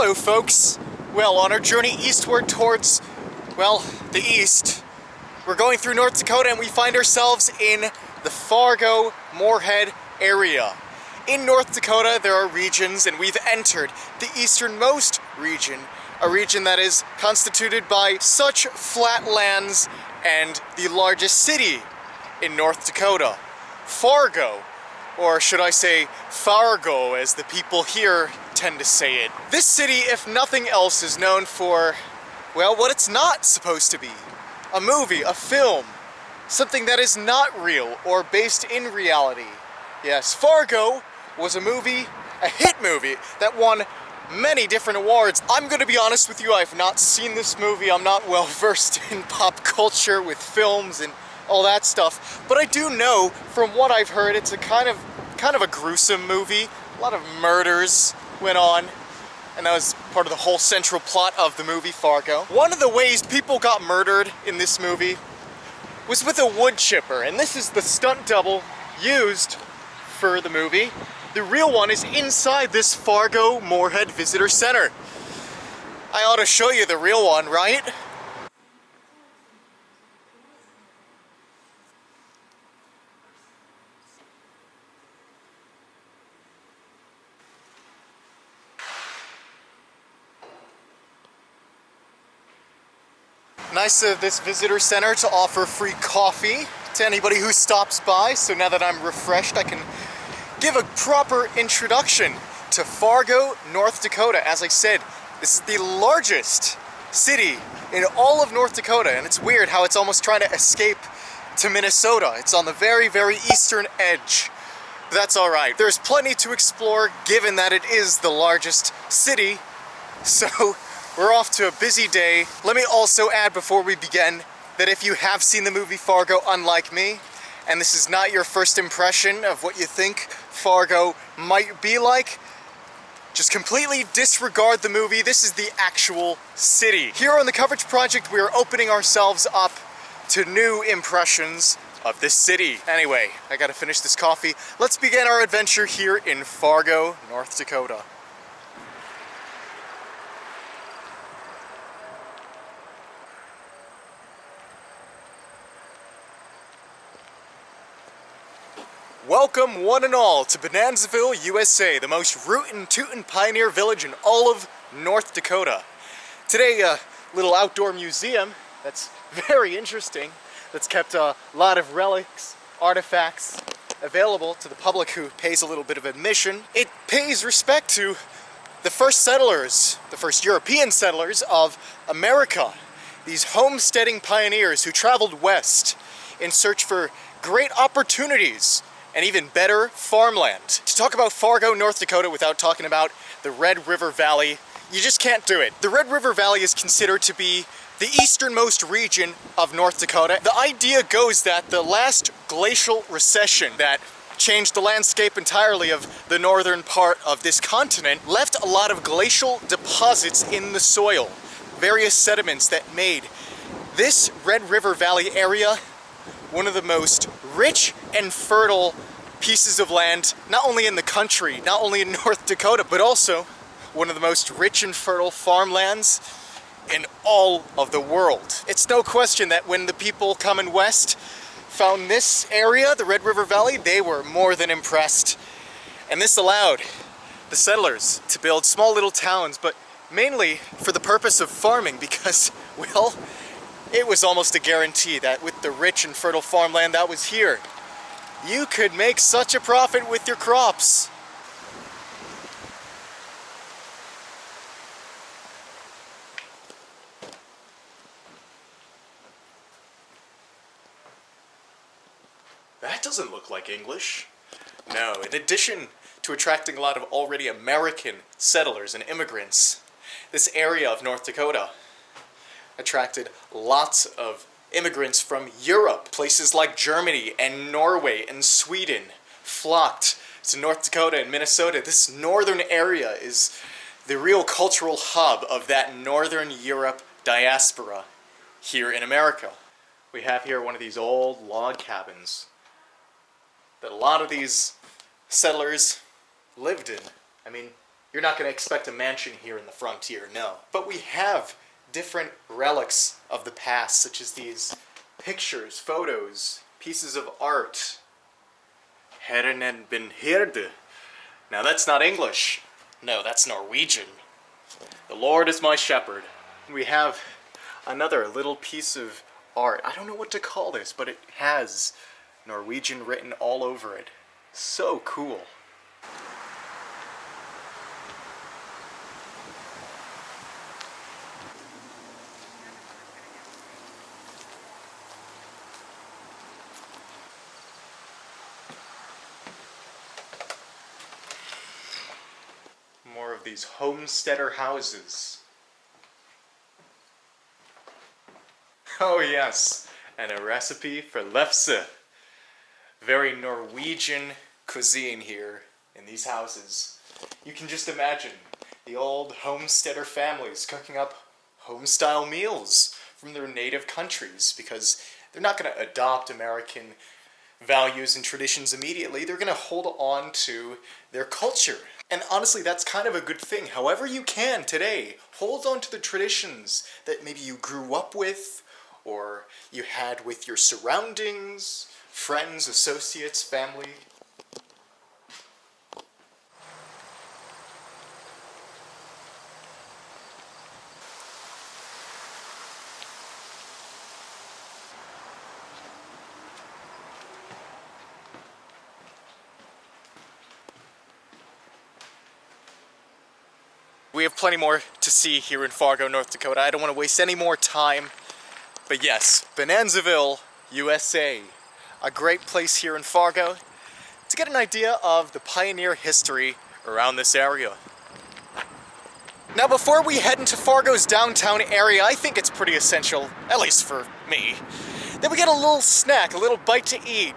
Hello folks! Well, on our journey eastward towards, well, the east, we're going through North Dakota and we find ourselves in the Fargo, Moorhead area. In North Dakota there are regions, and we've entered the easternmost region, a region that is constituted by such flat lands and the largest city in North Dakota, Fargo. Or should I say Fargo, as the people here tend to say it. This city, if nothing else, is known for, well, what it's not supposed to be. A movie, a film, something that is not real or based in reality. Yes, Fargo was a movie, a hit movie, that won many different awards. I'm gonna be honest with you, I've not seen this movie. I'm not well versed in pop culture with films and all that stuff, but I do know from what I've heard it's a kind of a gruesome movie. A lot of murders went on, and that was part of the whole central plot of the movie Fargo. One of the ways people got murdered in this movie was with a wood chipper, and this is the stunt double used for the movie. The real one is inside this Fargo Moorhead Visitor Center. I ought to show you the real one, right? Nice of this visitor center to offer free coffee to anybody who stops by, so now that I'm refreshed I can give a proper introduction to Fargo, North Dakota. As I said, this is the largest city in all of North Dakota, and it's weird how it's almost trying to escape to Minnesota. It's on the very, very eastern edge. But that's alright. There's plenty to explore given that it is the largest city, so we're off to a busy day. Let me also add before we begin that if you have seen the movie Fargo, unlike me, and this is not your first impression of what you think Fargo might be like, just completely disregard the movie. This is the actual city. Here on the Coverage Project, we are opening ourselves up to new impressions of this city. Anyway, I gotta finish this coffee. Let's begin our adventure here in Fargo, North Dakota. Welcome one and all to Bonanzaville, USA, the most rootin' tootin' pioneer village in all of North Dakota. Today, a little outdoor museum that's very interesting, that's kept a lot of relics, artifacts available to the public who pays a little bit of admission. It pays respect to the first settlers, the first European settlers of America. These homesteading pioneers who traveled west in search for great opportunities and even better farmland. To talk about Fargo, North Dakota without talking about the Red River Valley, you just can't do it. The Red River Valley is considered to be the easternmost region of North Dakota. The idea goes that the last glacial recession that changed the landscape entirely of the northern part of this continent left a lot of glacial deposits in the soil, various sediments that made this Red River Valley area one of the most rich and fertile pieces of land, not only in the country, not only in North Dakota, but also one of the most rich and fertile farmlands in all of the world. It's no question that when the people coming west found this area, the Red River Valley, they were more than impressed. And this allowed the settlers to build small little towns, but mainly for the purpose of farming, because, well, it was almost a guarantee that with the rich and fertile farmland that was here, you could make such a profit with your crops. That doesn't look like English. No, in addition to attracting a lot of already American settlers and immigrants, this area of North Dakota attracted lots of immigrants from Europe. Places like Germany and Norway and Sweden flocked to North Dakota and Minnesota. This northern area is the real cultural hub of that northern Europe diaspora here in America. We have here one of these old log cabins that a lot of these settlers lived in. I mean, You're not going to expect a mansion here in the frontier, no. But we have different relics of the past, such as these pictures, photos, pieces of art. Herren en ben herde. Now that's not English. No, that's Norwegian. The Lord is my shepherd. We have another little piece of art. I don't know what to call this, but it has Norwegian written all over it. So cool. More of these homesteader houses. Oh yes, and a recipe for lefse. Very Norwegian cuisine here in these houses. You can just imagine the old homesteader families cooking up home-style meals from their native countries, because they're not going to adopt American values and traditions immediately. They're going to hold on to their culture. And honestly, that's kind of a good thing. However you can today, hold on to the traditions that maybe you grew up with, or you had with your surroundings, friends, associates, family. We have plenty more to see here in Fargo, North Dakota. I don't want to waste any more time. But yes, Bonanzaville, USA. A great place here in Fargo to get an idea of the pioneer history around this area. Now before we head into Fargo's downtown area, I think it's pretty essential, at least for me, that we get a little snack, a little bite to eat.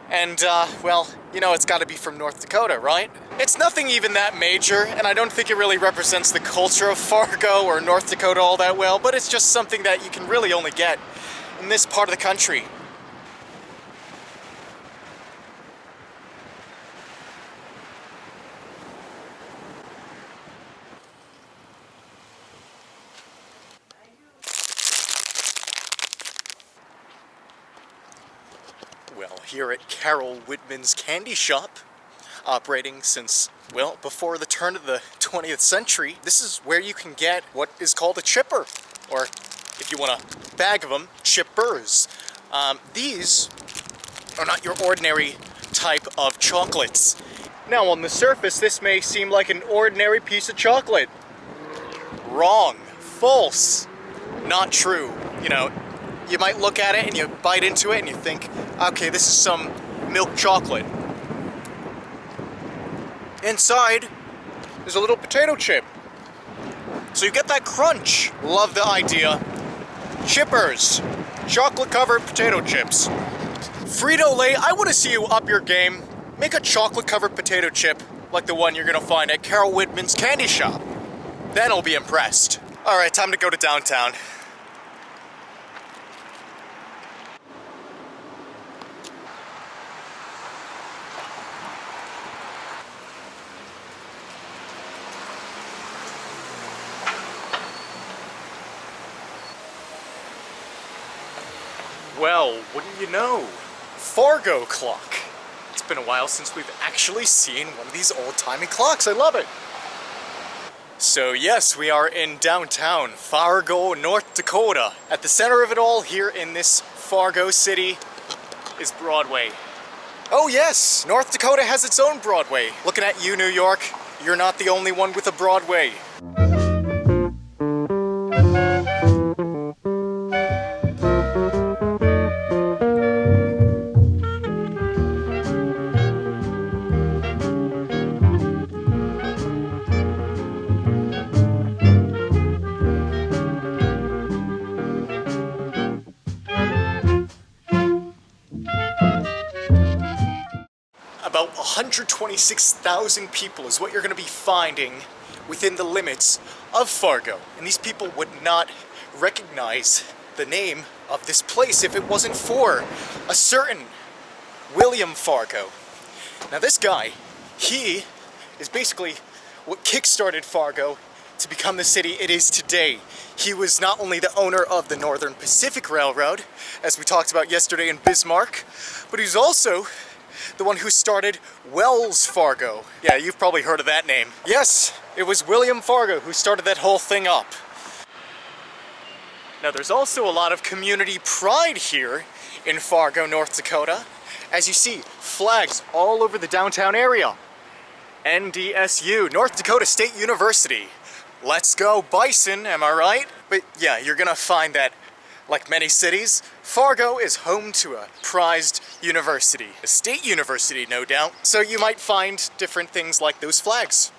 And, well, you know, it's gotta be from North Dakota, right? It's nothing even that major, and I don't think it really represents the culture of Fargo or North Dakota all that well, but it's just something that you can really only get in this part of the country. Well, here at Carol Whitman's Candy Shop, operating since, well, before the turn of the 20th century, this is where you can get what is called a chipper, or if you want a bag of them, chippers. These are not your ordinary type of chocolates. Now, on the surface, this may seem like an ordinary piece of chocolate. Wrong. False. Not true. You know, you might look at it and you bite into it and you think, okay, this is some milk chocolate. Inside is a little potato chip. So you get that crunch. Love the idea. Chippers. Chocolate-covered potato chips. Frito-Lay, I want to see you up your game. Make a chocolate-covered potato chip like the one you're going to find at Carol Whitman's Candy Shop. Then I'll be impressed. Alright, time to go to downtown. Well, wouldn't you know? Fargo clock. It's been a while since we've actually seen one of these old-timey clocks. I love it. So yes, we are in downtown Fargo, North Dakota. At the center of it all here in this Fargo city is Broadway. Oh yes, North Dakota has its own Broadway. Looking at you, New York, you're not the only one with a Broadway. About 126,000 people is what you're going to be finding within the limits of Fargo. And these people would not recognize the name of this place if it wasn't for a certain William Fargo. Now this guy, he is basically what kickstarted Fargo to become the city it is today. He was not only the owner of the Northern Pacific Railroad, as we talked about yesterday in Bismarck, but he's also the one who started Wells Fargo. Yeah, you've probably heard of that name. Yes, it was William Fargo who started that whole thing up. Now there's also a lot of community pride here in Fargo, North Dakota. As you see, flags all over the downtown area. NDSU, North Dakota State University. Let's go Bison, am I right? But yeah, you're gonna find that, like many cities, Fargo is home to a prized university. A state university, no doubt. So you might find different things like those flags.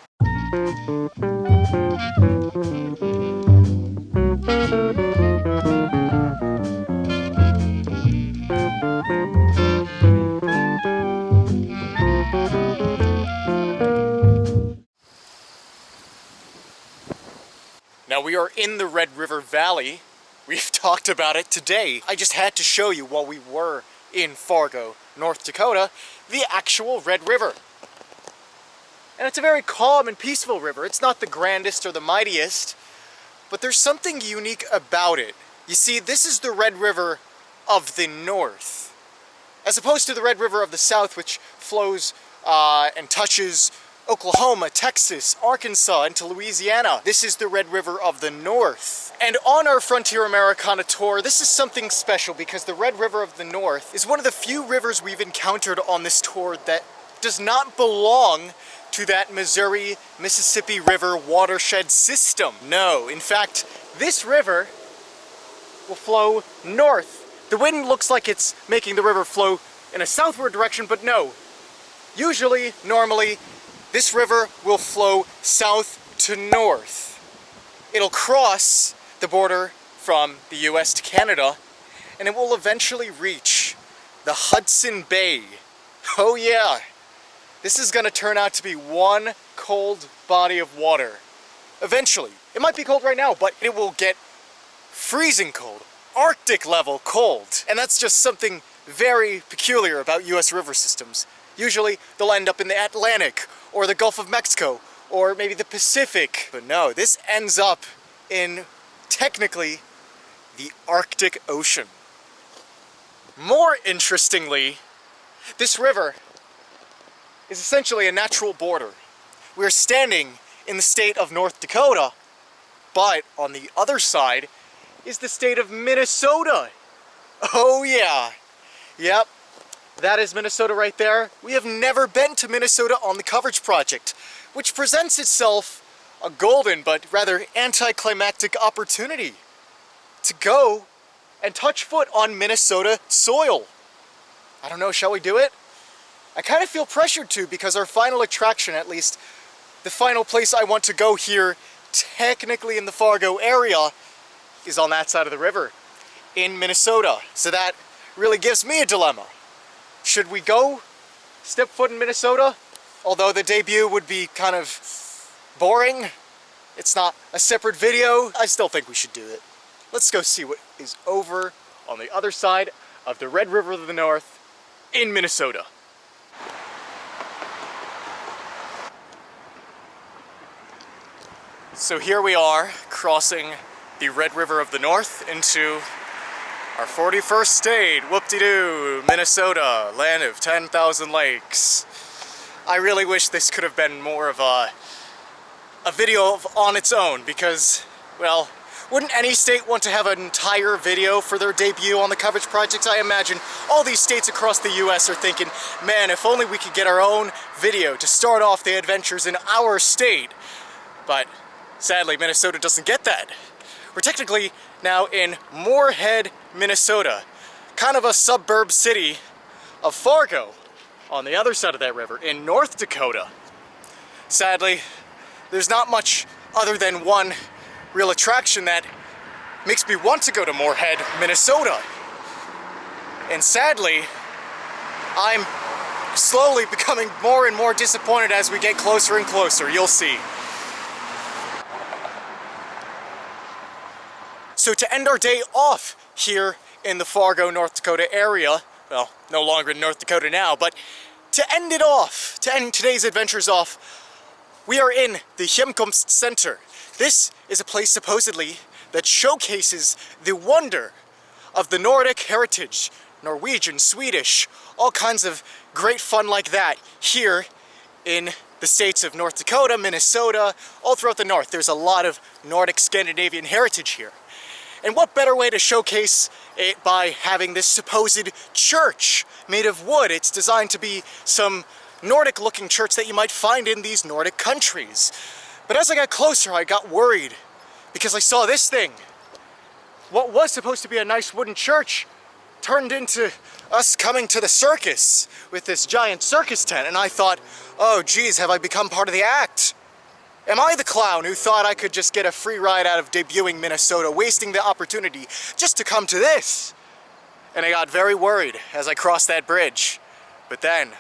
Now we are in the Red River Valley. We've talked about it today. I just had to show you while we were in Fargo, North Dakota, the actual Red River. And it's a very calm and peaceful river. It's not the grandest or the mightiest, but there's something unique about it. You see, this is the Red River of the North, as opposed to the Red River of the South, which flows and touches Oklahoma, Texas, Arkansas, into Louisiana. This is the Red River of the North. And on our Frontier Americana tour, this is something special because the Red River of the North is one of the few rivers we've encountered on this tour that does not belong to that Missouri-Mississippi River watershed system. No, in fact, this river will flow north. The wind looks like it's making the river flow in a southward direction, but no. Usually, normally, this river will flow south to north. It'll cross the border from the US to Canada, and it will eventually reach the Hudson Bay. Oh yeah, this is gonna turn out to be one cold body of water. Eventually. It might be cold right now, but it will get freezing cold, Arctic level cold. And that's just something very peculiar about US river systems. Usually they'll end up in the Atlantic, or the Gulf of Mexico, or maybe the Pacific. But no, this ends up in, technically, the Arctic Ocean. More interestingly, this river is essentially a natural border. We're standing in the state of North Dakota, but on the other side is the state of Minnesota. Oh yeah, yep. That is Minnesota right there. We have never been to Minnesota on the coverage project, which presents itself a golden but rather anticlimactic opportunity to go and touch foot on Minnesota soil. I don't know, shall we do it? I kind of feel pressured to because our final attraction, at least the final place I want to go here, technically in the Fargo area, is on that side of the river in Minnesota. So that really gives me a dilemma. Should we go step foot in Minnesota? Although the debut would be kind of boring. It's not a separate video. I still think we should do it. Let's go see what is over on the other side of the Red River of the North in Minnesota. So here we are crossing the Red River of the North into our 41st state, whoop-de-doo, Minnesota, land of 10,000 lakes. I really wish this could have been more of a video on its own because, well, wouldn't any state want to have an entire video for their debut on the coverage project? I imagine all these states across the US are thinking, man, if only we could get our own video to start off the adventures in our state. But sadly, Minnesota doesn't get that. We're technically now in Moorhead, Minnesota, kind of a suburb city of Fargo on the other side of that river in North Dakota. Sadly, there's not much other than one real attraction that makes me want to go to Moorhead, Minnesota. And sadly, I'm slowly becoming more and more disappointed as we get closer and closer. You'll see. So to end our day off here in the Fargo, North Dakota area, well, no longer in North Dakota now, but to end it off, to end today's adventures off, We are in the Hjemkomst Center. This is a place supposedly that showcases the wonder of the Nordic heritage, Norwegian, Swedish, all kinds of great fun like that here in the states of North Dakota, Minnesota, all throughout the north. There's a lot of Nordic Scandinavian heritage here. And what better way to showcase it by having this supposed church made of wood? It's designed to be some Nordic looking church that you might find in these Nordic countries. But as I got closer, I got worried because I saw this thing. What was supposed to be a nice wooden church turned into us coming to the circus with this giant circus tent, and I thought, oh geez, have I become part of the act? Am I the clown who thought I could just get a free ride out of debuting Minnesota, wasting the opportunity just to come to this? And I got very worried as I crossed that bridge. But then,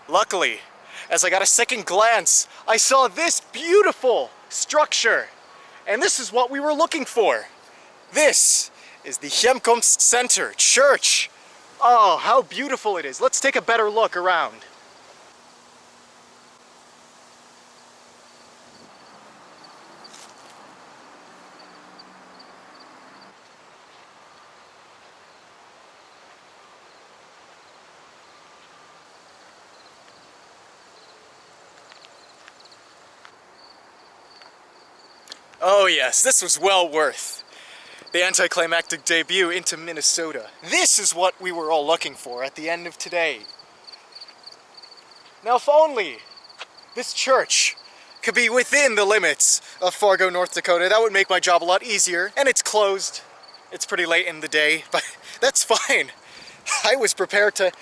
luckily, as I got a second glance, I saw this beautiful structure. And this is what we were looking for. This is the Hjemkomst Center Church. Oh, how beautiful it is. Let's take a better look around. Oh yes, this was well worth the anticlimactic debut into Minnesota. This is what we were all looking for at the end of today. Now if only this church could be within the limits of Fargo, North Dakota, that would make my job a lot easier. And it's closed. It's pretty late in the day, but that's fine. I was prepared to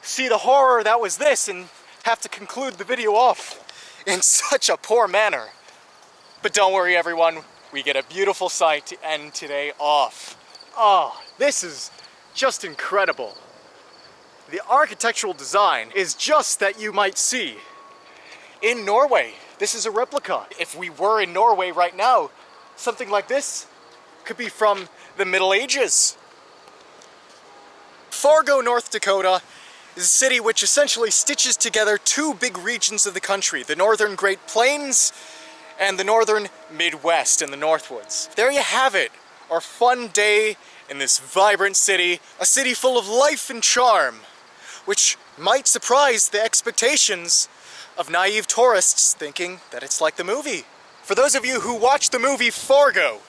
see the horror that was this and have to conclude the video off in such a poor manner. But don't worry everyone, we get a beautiful sight to end today off. Oh, this is just incredible. The architectural design is just that you might see in Norway. This is a replica. If we were in Norway right now, something like this could be from the Middle Ages. Fargo, North Dakota is a city which essentially stitches together two big regions of the country, the northern Great Plains and the northern Midwest and the Northwoods. There you have it, our fun day in this vibrant city, a city full of life and charm, which might surprise the expectations of naive tourists thinking that it's like the movie. For those of you who watched the movie Fargo,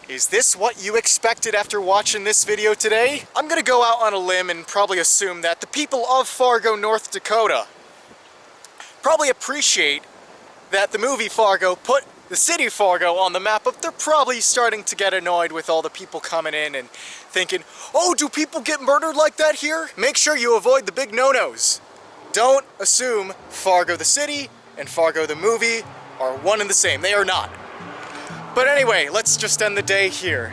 is this what you expected after watching this video today? I'm gonna go out on a limb and probably assume that the people of Fargo, North Dakota probably appreciate that the movie Fargo put the city Fargo on the map, but they're probably starting to get annoyed with all the people coming in and thinking, oh, do people get murdered like that here? Make sure you avoid the big no-nos. Don't assume Fargo the city and Fargo the movie are one and the same. They are not. But anyway, let's just end the day here.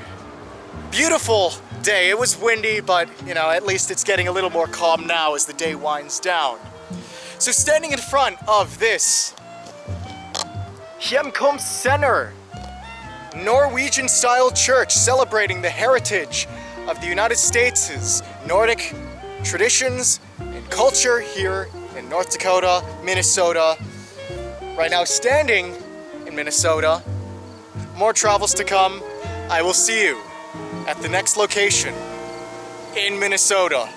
Beautiful day. It was windy, but you know, at least it's getting a little more calm now as the day winds down. So standing in front of this Hjemkomst Center, Norwegian-style church celebrating the heritage of the United States' Nordic traditions and culture here in North Dakota, Minnesota. Right now standing in Minnesota. More travels to come. I will see you at the next location in Minnesota.